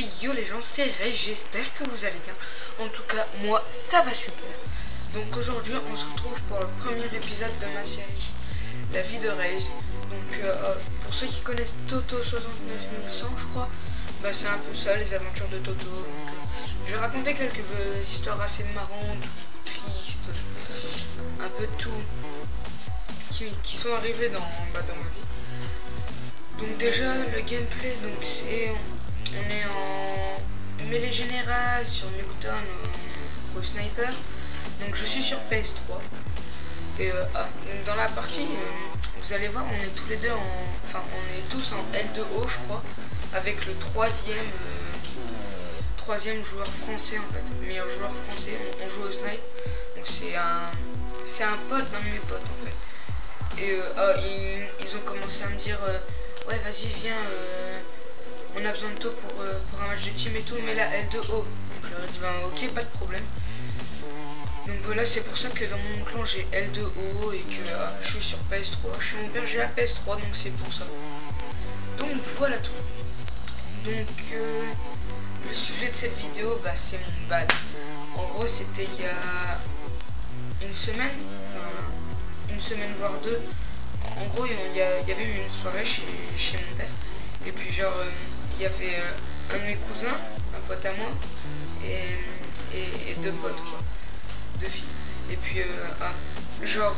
Hey yo les gens, c'est Ray, j'espère que vous allez bien. En tout cas, moi, ça va super. Donc aujourd'hui, on se retrouve pour le premier épisode de ma série, La vie de Ray. Donc pour ceux qui connaissent Toto 69100, je crois, bah, c'est un peu ça, les aventures de Toto. Donc, je vais raconter quelques histoires assez marrantes, tristes, un peu de tout, qui sont arrivées dans ma vie. Donc déjà, le gameplay, donc c'est... On est en mêlée générale sur Nuketown au sniper. Donc je suis sur PS3. Et dans la partie, vous allez voir, on est tous les deux enfin on est tous en L2O je crois. Avec le troisième joueur français en fait. Meilleur joueur français, on joue au snipe. Donc c'est un pote d'un de mes potes en fait. Et ils ont commencé à me dire ouais vas-y viens, on a besoin de toi pour un match de team et tout, mais la L2O. Donc je leur ai dit bah ok, pas de problème. Donc voilà, c'est pour ça que dans mon clan j'ai L2O et que je suis sur PS3. Je suis mon père, j'ai la PS3, donc c'est pour ça. Donc voilà tout. Donc le sujet de cette vidéo, bah c'est mon bad. En gros c'était il y a une semaine voire deux. En gros il y avait eu une soirée chez mon père. Et puis genre il y avait un de mes cousins, un pote à moi, et deux potes quoi, deux filles. Et puis genre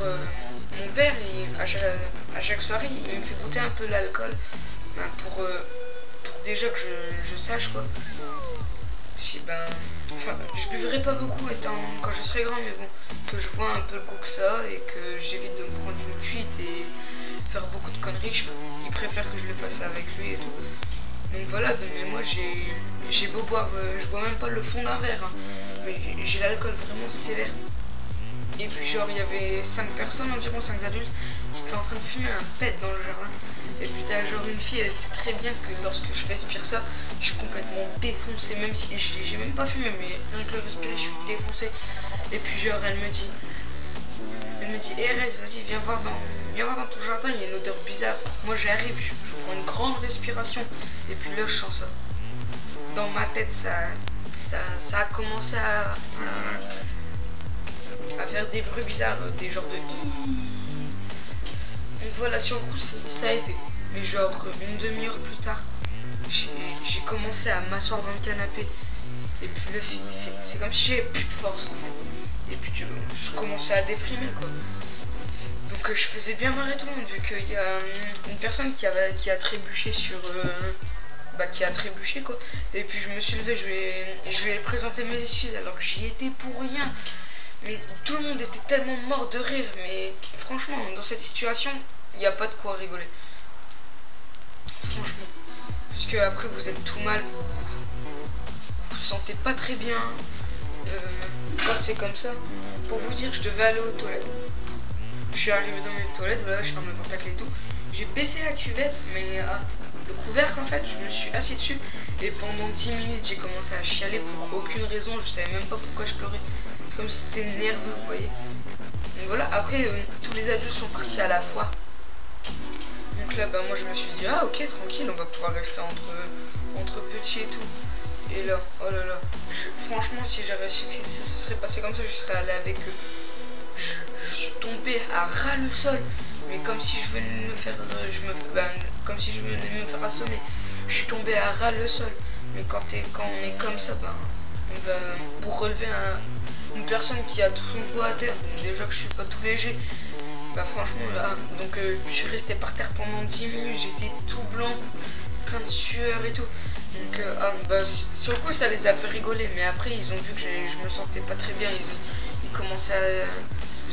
mon père à chaque soirée il me fait goûter un peu l'alcool, ben, pour déjà que je sache quoi. Si enfin je buvrai pas beaucoup quand je serai grand, mais bon, que je vois un peu le goût que ça et que j'évite de me prendre une cuite et faire beaucoup de conneries. Il préfère que je le fasse avec lui et tout. Donc voilà, mais moi j'ai beau boire, je bois même pas le fond d'un verre, hein, mais j'ai l'alcool vraiment sévère. Et puis genre il y avait 5 personnes, environ 5 adultes, qui étaient en train de fumer un pet dans le jardin. Et puis t'as genre une fille, elle sait très bien que lorsque je respire ça, je suis complètement défoncé, même si j'ai même pas fumé, mais rien que le respirer, je suis défoncé. Et puis genre elle me dit hey Rez, vas-y viens voir dans ton jardin, il y a une odeur bizarre. Moi j'arrive, je prends une grande respiration, et puis là je sens ça. Dans ma tête ça a commencé à faire des bruits bizarres, des genres de donc voilà, sur le coup ça a été. Mais genre une demi-heure plus tard, j'ai commencé à m'asseoir dans le canapé. Et puis là c'est comme si j'avais plus de force en fait. Et puis je commençais à déprimer quoi. Donc je faisais bien marrer tout le monde, vu qu'il y a une personne qui a trébuché sur qui a trébuché quoi. Et puis je me suis levé, je lui ai présenté mes excuses alors que j'y étais pour rien. Mais tout le monde était tellement mort de rire. Mais franchement, dans cette situation, il n'y a pas de quoi rigoler. Franchement. Parce que après vous êtes tout mal, vous sentez pas très bien. Quand c'est comme ça, pour vous dire, je devais aller aux toilettes. Je suis arrivé dans mes toilettes, voilà, je ferme le portacle et tout. J'ai baissé la cuvette, mais le couvercle en fait, je me suis assis dessus. Et pendant 10 minutes, j'ai commencé à chialer pour aucune raison. Je savais même pas pourquoi je pleurais. C'est comme si c'était nerveux, vous voyez. Donc voilà, après, tous les adultes sont partis à la foire. Donc là, moi je me suis dit, ah ok, tranquille, on va pouvoir rester entre petits et tout. Et là, oh là là, franchement, si j'avais su que ça se serait passé comme ça, je serais allé avec eux. Je suis tombé à ras le sol, mais comme si je venais de me faire, comme si je venais de me faire assommer. Je suis tombé à ras le sol. Mais quand on est comme ça, pour relever une personne qui a tout son poids à terre, déjà que je suis pas tout léger, franchement là, donc je suis resté par terre pendant 10 minutes, j'étais tout blanc, plein de sueur et tout. Donc sur le coup ça les a fait rigoler, mais après ils ont vu que je me sentais pas très bien, ils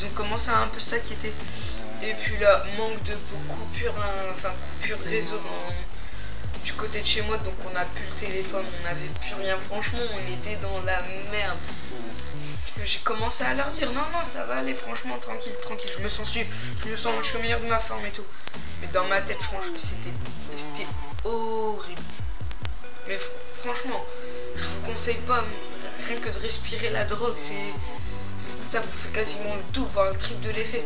ont commencé à un peu s'inquiéter. Et puis là, manque de coupure, coupure réseau du côté de chez moi, donc on n'a plus le téléphone, on n'avait plus rien, franchement on était dans la merde. J'ai commencé à leur dire non ça va aller, franchement tranquille, je me sens je suis au meilleur de ma forme et tout. Mais dans ma tête franchement c'était horrible. Mais franchement je vous conseille pas, rien que de respirer la drogue, ça vous fait quasiment le double, voire le triple de l'effet.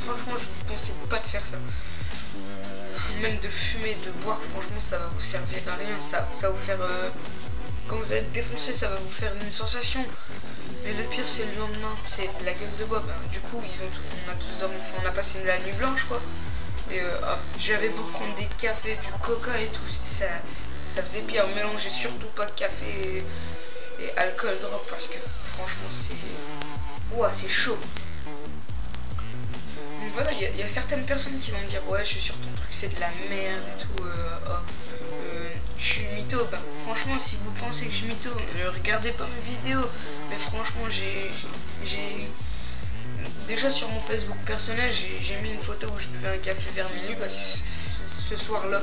Franchement je vous conseille pas de faire ça. même de fumer, de boire, franchement ça va vous servir à rien, ça va vous faire quand vous êtes défoncé, ça va vous faire une sensation. Mais le pire c'est le lendemain, c'est la gueule de bois. Du coup on a tous dormi, enfin, on a passé la nuit blanche quoi. Et j'avais beau prendre des cafés, du coca et tout, ça faisait pire. Mélangez surtout pas café et alcool, drogue, parce que franchement c'est... Ouah, c'est chaud. Donc voilà, il y a certaines personnes qui vont me dire ouais je suis sur ton truc, c'est de la merde et tout, je suis mytho. Franchement si vous pensez que je suis mytho, ne regardez pas mes vidéos. Mais franchement j'ai déjà sur mon Facebook personnel j'ai mis une photo où je buvais un café vers minuit, ce soir là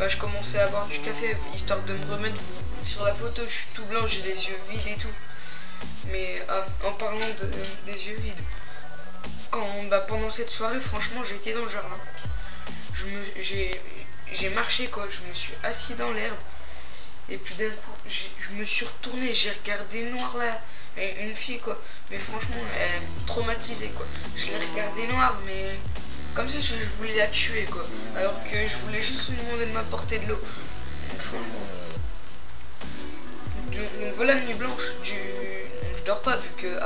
je commençais à boire du café histoire de me remettre. Sur la photo je suis tout blanc, j'ai les yeux vides et tout. Mais en parlant des yeux vides, pendant cette soirée franchement j'ai été dans le jardin, j'ai marché quoi, je me suis assis dans l'herbe et puis d'un coup je me suis retourné, j'ai regardé noir là, une fille quoi, mais franchement elle est traumatisée quoi. Je l'ai regardé noir mais comme si je voulais la tuer quoi, alors que je voulais juste lui demander de m'apporter de l'eau. Franchement donc voilà la nuit blanche. Je dors pas vu que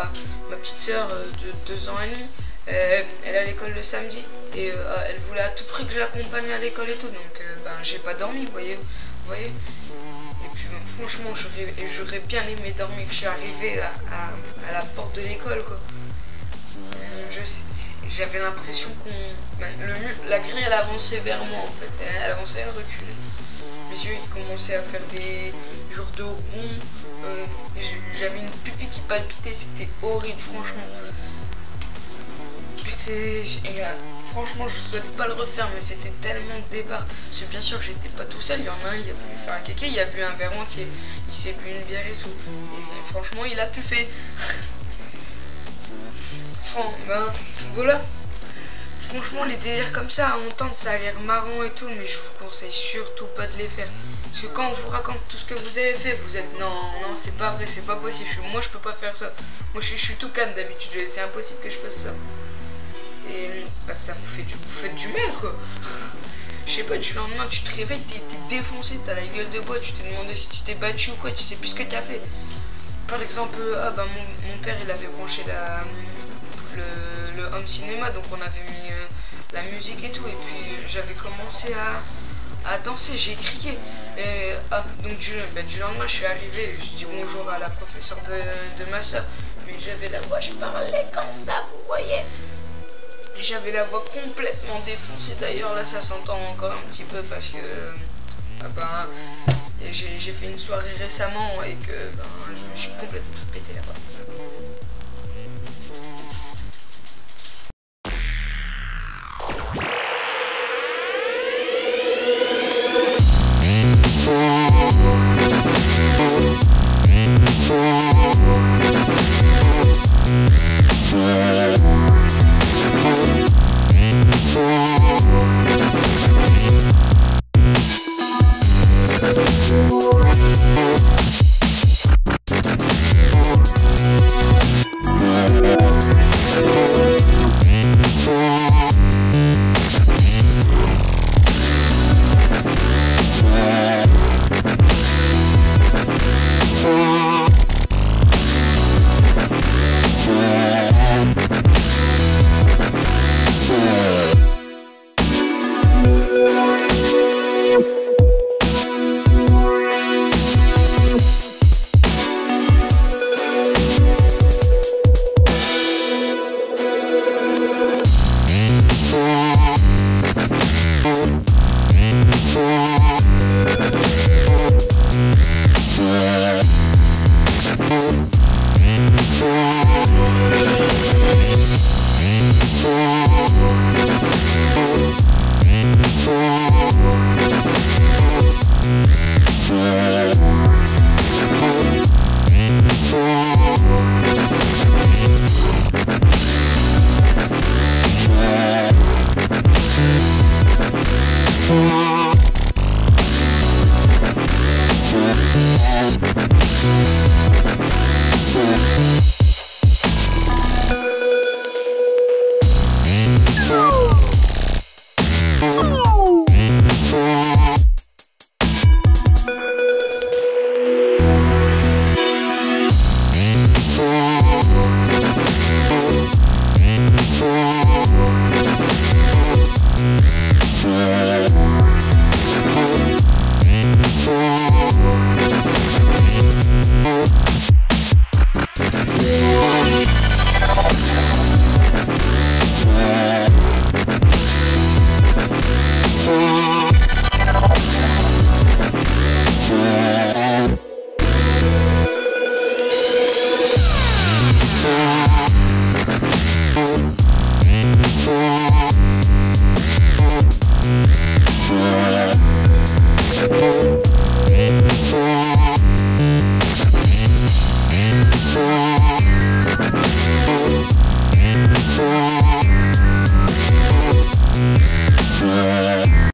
ma petite soeur de 2 ans et demi, elle a l'école le samedi et elle voulait à tout prix que je l'accompagne à l'école et tout, donc j'ai pas dormi, vous voyez. Et puis franchement j'aurais bien aimé dormir. Je suis arrivé à la porte de l'école quoi. J'avais l'impression la grille elle avançait vers moi en fait, elle avançait, elle reculait. Mes yeux ils commençaient à faire des genres de ronds, j'avais une pupille qui palpitait, c'était horrible franchement. Franchement je souhaite pas le refaire, mais c'était tellement de départ. Parce que bien sûr j'étais pas tout seul, il y en a un, il a voulu faire un kéké, il a bu un verre entier, il s'est bu une bière et tout. Et franchement il a pu faire. Voilà. Franchement les délires comme ça à entendre ça a l'air marrant et tout, mais je vous conseille surtout pas de les faire. Parce que quand on vous raconte tout ce que vous avez fait, vous êtes non c'est pas vrai, c'est pas possible, moi je peux pas faire ça. Moi je suis tout calme d'habitude, c'est impossible que je fasse ça. Et ça vous fait du mal quoi. Je sais pas, du lendemain tu te réveilles, t'es défoncé, t'as la gueule de bois, tu t'es demandé si tu t'es battu ou quoi, tu sais plus ce que t'as fait. Par exemple, mon père il avait branché le home cinéma, donc on avait mis la musique et tout, et puis j'avais commencé à danser, j'ai crié. Et donc du lendemain je suis arrivé, je dis bonjour à la professeure de ma soeur, mais j'avais la voix, je parlais comme ça, vous voyez. J'avais la voix complètement défoncée, d'ailleurs là ça s'entend encore un petit peu parce que j'ai fait une soirée récemment et que je me suis complètement pété la voix.